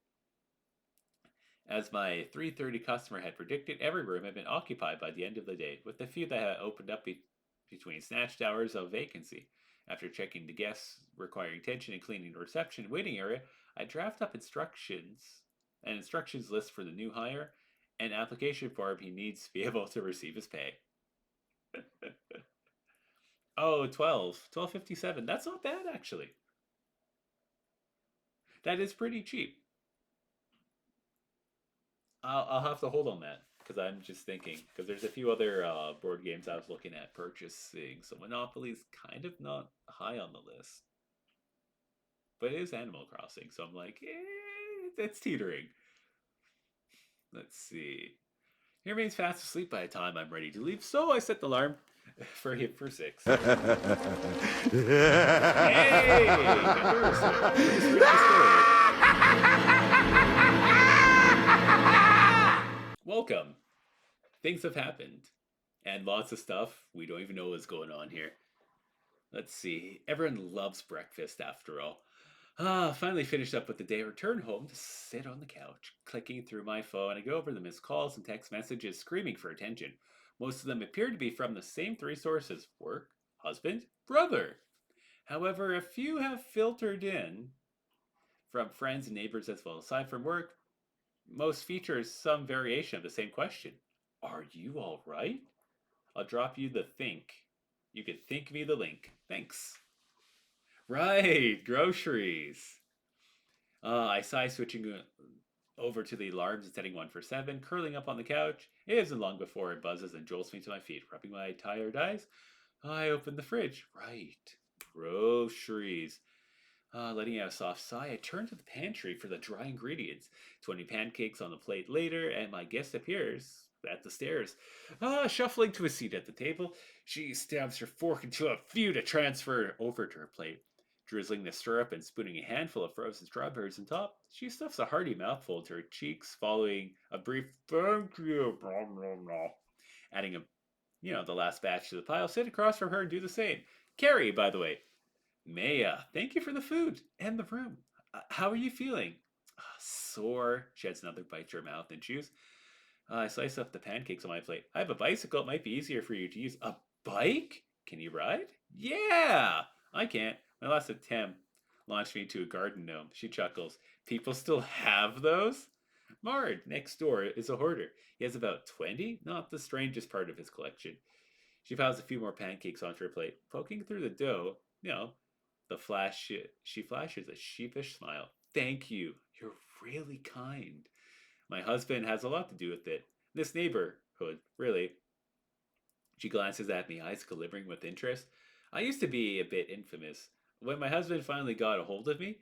As my 3:30 customer had predicted, every room had been occupied by the end of the day, with the few that had opened up between snatched hours of vacancy. After checking the guests requiring attention and cleaning the reception and waiting area, I draft up instructions list for the new hire, an application form he needs to be able to receive his pay. Oh, 12.57. That's not bad, actually. That is pretty cheap. I'll have to hold on that, because I'm just thinking, because there's a few other board games I was looking at purchasing, so Monopoly's kind of not high on the list. But it is Animal Crossing, so I'm like, it's teetering. Let's see. He remains fast asleep by the time I'm ready to leave, so I set the alarm for him for 6. Hey! Welcome. Things have happened. And lots of stuff we don't even know what's going on here. Let's see. Everyone loves breakfast after all. Finally finished up with the day. Return home to sit on the couch, clicking through my phone. I go over the missed calls and text messages screaming for attention. Most of them appear to be from the same 3 sources: work, husband, brother. However, a few have filtered in from friends and neighbors as well. Aside from work, most features some variation of the same question. Are you all right? I'll drop you the think. You can think me the link. Thanks. Right, groceries. I sigh, switching over to the alarms and setting one for 7, curling up on the couch. It isn't long before it buzzes and jolts me to my feet, rubbing my tired eyes. I open the fridge. Right, groceries. Letting out a soft sigh, I turn to the pantry for the dry ingredients. 20 pancakes on the plate later, and my guest appears at the stairs. Shuffling to a seat at the table, she stabs her fork into a few to transfer over to her plate. Drizzling the syrup and spooning a handful of frozen strawberries on top, she stuffs a hearty mouthful into her cheeks, following a brief "thank you," adding the last batch to the pile. Sit across from her and do the same. Carrie, by the way, Maya, thank you for the food and the room. How are you feeling? Sore. She adds another bite to her mouth and chews. I slice up the pancakes on my plate. I have a bicycle. It might be easier for you to use. A bike? Can you ride? Yeah! I can't. My last attempt launched me into a garden gnome. She chuckles. People still have those? Mard, next door, is a hoarder. He has about 20, not the strangest part of his collection. She piles a few more pancakes onto her plate. Poking through the dough, the flash, she flashes a sheepish smile. Thank you. You're really kind. My husband has a lot to do with it. This neighborhood, really. She glances at me, eyes glimmering with interest. I used to be a bit infamous. When my husband finally got a hold of me,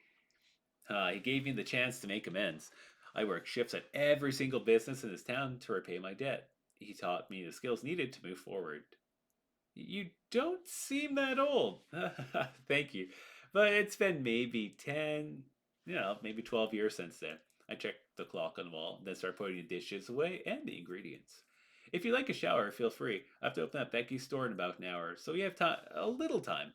he gave me the chance to make amends. I worked shifts at every single business in this town to repay my debt. He taught me the skills needed to move forward. You don't seem that old. Thank you. But it's been maybe 10, maybe 12 years since then. I checked the clock on the wall, then start putting the dishes away and the ingredients. If you like a shower, feel free. I have to open that Becky's store in about an hour, so we have a little time.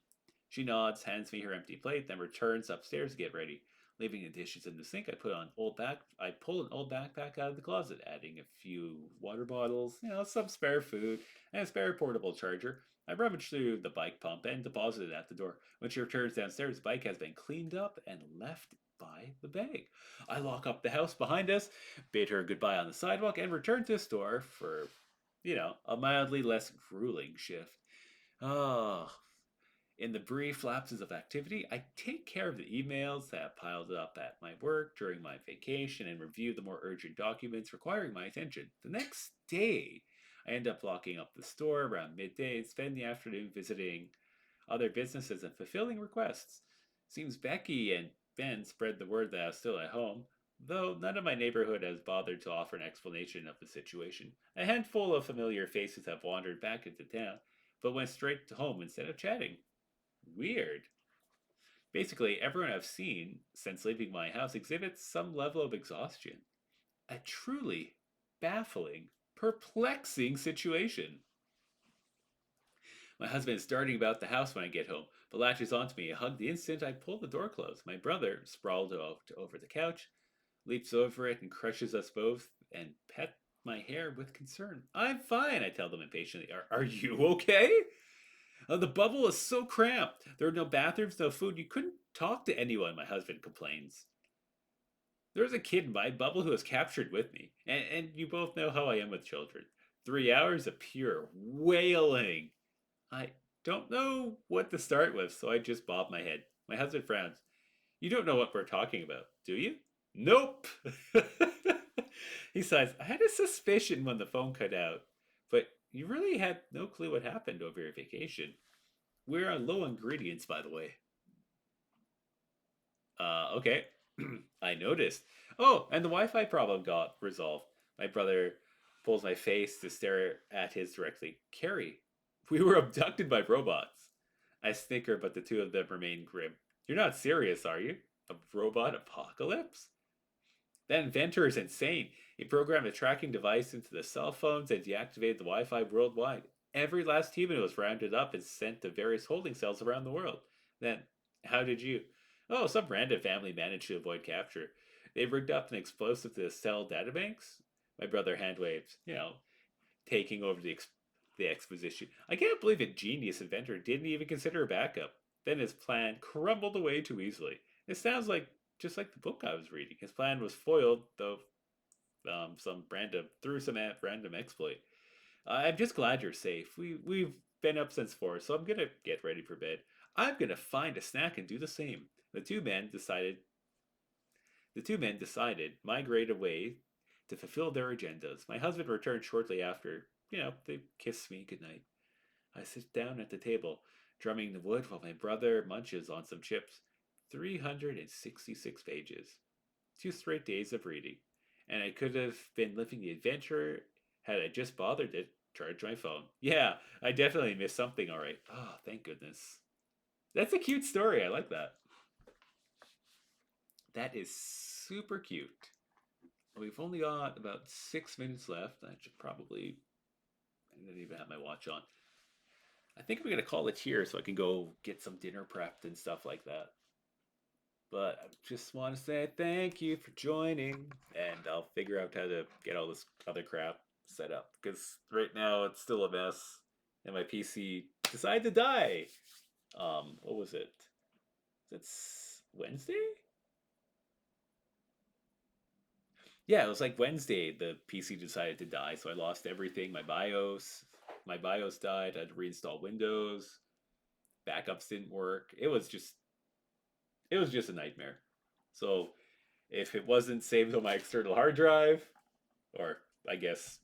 She nods, hands me her empty plate, then returns upstairs to get ready. Leaving the dishes in the sink, I pull an old backpack out of the closet, adding a few water bottles, some spare food, and a spare portable charger. I rummage through the bike pump and deposit it at the door. When she returns downstairs, the bike has been cleaned up and left by the bag. I lock up the house behind us, bid her goodbye on the sidewalk, and return to the store for, a mildly less grueling shift. Oh, in the brief lapses of activity, I take care of the emails that have piled up at my work during my vacation and review the more urgent documents requiring my attention. The next day, I end up locking up the store around midday and spend the afternoon visiting other businesses and fulfilling requests. Seems Becky and Ben spread the word that I was still at home, though none of my neighborhood has bothered to offer an explanation of the situation. A handful of familiar faces have wandered back into town, but went straight to home instead of chatting. Weird. Basically, everyone I've seen since leaving my house exhibits some level of exhaustion. A truly baffling, perplexing situation. My husband is darting about the house when I get home, but latches onto me a hug the instant I pull the door closed. My brother, sprawled out over the couch, leaps over it and crushes us both and pets my hair with concern. I'm fine, I tell them impatiently. Are you okay? The bubble is so cramped. There are no bathrooms, no food. You couldn't talk to anyone, my husband complains. There's a kid in my bubble who was captured with me, and you both know how I am with children. 3 hours of pure wailing. I don't know what to start with, so I just bob my head. My husband frowns. You don't know what we're talking about, do you? Nope. He sighs. I had a suspicion when the phone cut out, but you really had no clue what happened over your vacation. We're on low ingredients, by the way. Okay. I noticed. Oh, and the Wi-Fi problem got resolved. My brother pulls my face to stare at his directly. Carrie, we were abducted by robots. I snicker, but the two of them remain grim. You're not serious, are you? A robot apocalypse? That inventor is insane. He programmed a tracking device into the cell phones and deactivated the Wi Fi worldwide. Every last human was rounded up and sent to various holding cells around the world. Then, how did you? Oh, some random family managed to avoid capture. They rigged up an explosive to the cell databanks. My brother hand waves, taking over the exposition. I can't believe a genius inventor didn't even consider a backup. Then his plan crumbled away too easily. It sounds like just like the book I was reading. His plan was foiled, though through some random exploit. I'm just glad you're safe. We've been up since 4, so I'm gonna get ready for bed. I'm gonna find a snack and do the same. The two men decided migrate away to fulfill their agendas. My husband returned shortly after. They kiss me goodnight. I sit down at the table, drumming the wood while my brother munches on some chips. 366 pages. 2 straight days of reading. And I could have been living the adventure had I just bothered to charge my phone. Yeah, I definitely missed something, alright. Oh, thank goodness. That's a cute story. I like that. That is super cute. We've only got about 6 minutes left. I didn't even have my watch on. I think I'm gonna call it here so I can go get some dinner prepped and stuff like that. But I just want to say thank you for joining, and I'll figure out how to get all this other crap set up because right now it's still a mess, and my PC decided to die. What was it? It's Wednesday? Yeah, it was like Wednesday. The PC decided to die, so I lost everything. My BIOS died. I had to reinstall Windows. Backups didn't work. It was just a nightmare. So if it wasn't saved on my external hard drive, or I guess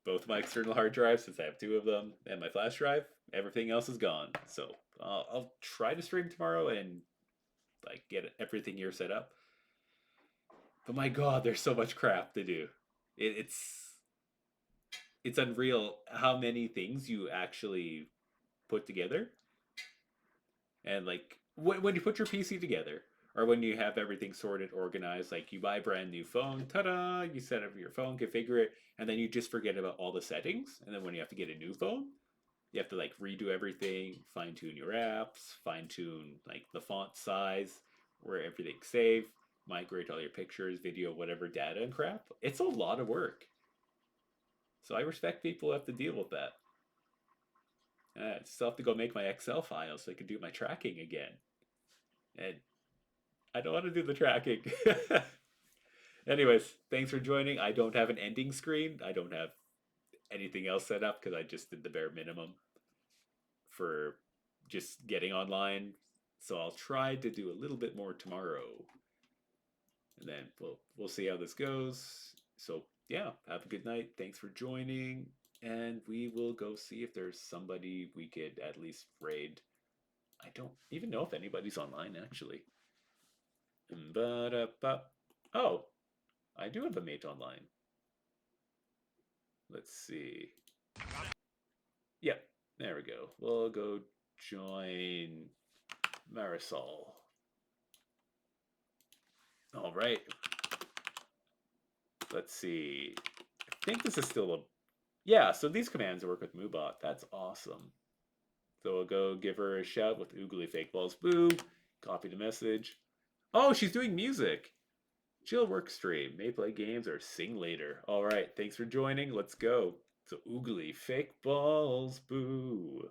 both my external hard drives, since I have two of them, and my flash drive, everything else is gone. So I'll try to stream tomorrow and like get everything here set up. But my God, there's so much crap to do. It's unreal how many things you actually put together. And like when you put your PC together, or when you have everything sorted, organized, like you buy a brand new phone, ta-da! You set up your phone, configure it, and then you just forget about all the settings. And then when you have to get a new phone, you have to like redo everything, fine tune your apps, fine tune like the font size, where everything's saved, migrate all your pictures, video, whatever data and crap. It's a lot of work. So I respect people who have to deal with that. I still have to go make my Excel file so I can do my tracking again. And I don't want to do the tracking. Anyways, thanks for joining. I don't have an ending screen. I don't have anything else set up because I just did the bare minimum for just getting online. So I'll try to do a little bit more tomorrow. And then we'll see how this goes. So yeah, have a good night. Thanks for joining. And we will go see if there's somebody we could at least raid. I don't even know if anybody's online actually. Oh, I do have a mate online. Let's see. Yep, there we go. We'll go join Marisol. All right. Let's see. I think this is still a... Yeah, so these commands work with Moobot. That's awesome. So we'll go give her a shout with Oogly Fake Balls Boo. Copy the message. Oh, she's doing music. Chill work stream. May play games or sing later. All right, thanks for joining. Let's go. So Oogly Fake Balls Boo.